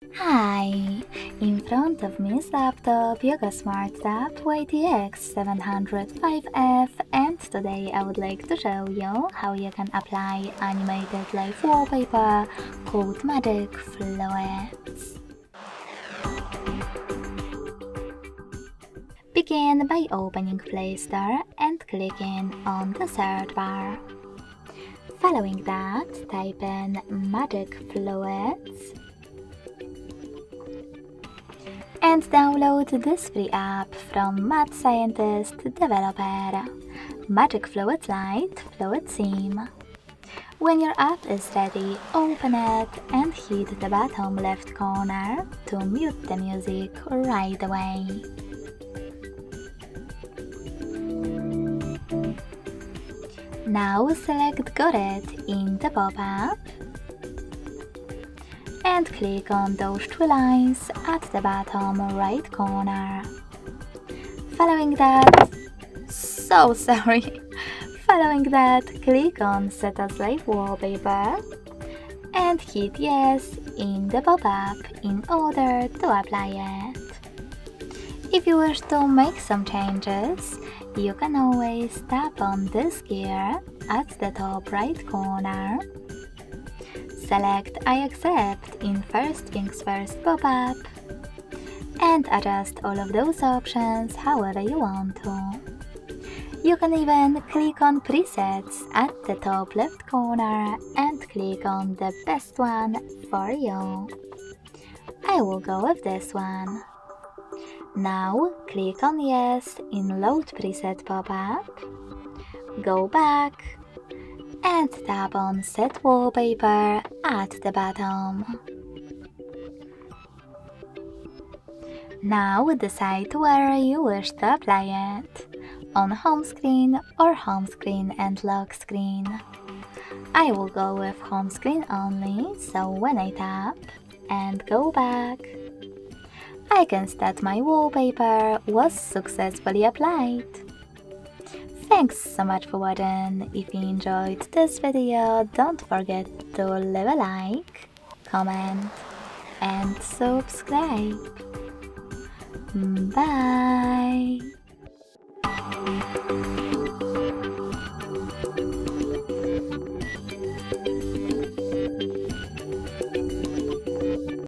Hi! In front of me is laptop Yoga Smart Tab YT-X705F, and today I would like to show you how you can apply animated live wallpaper called Magic Fluids. Begin by opening Play Store and clicking on the search bar. Following that, type in Magic Fluids and download this free app from Mad Scientist developer, Magic Fluid Lite Fluid Theme. When your app is ready, open it and hit the bottom left corner to mute the music right away. Now select Got It in the pop-up and click on those two lines at the bottom right corner. Following that, click on Set as Live Wallpaper and hit Yes in the pop-up in order to apply it. If you wish to make some changes, you can always tap on this gear at the top right corner. Select I accept in First Things First pop-up and adjust all of those options however you want to. You can even click on presets at the top left corner and click on the best one for you. I will go with this one. Now click on Yes in Load Preset pop-up, go back and tap on Set Wallpaper at the bottom. Now decide where you wish to apply it, on home screen or home screen and lock screen. I will go with home screen only, so when I tap and go back, I can state my wallpaper was successfully applied. Thanks so much for watching. If you enjoyed this video, don't forget to leave a like, comment and subscribe. Bye!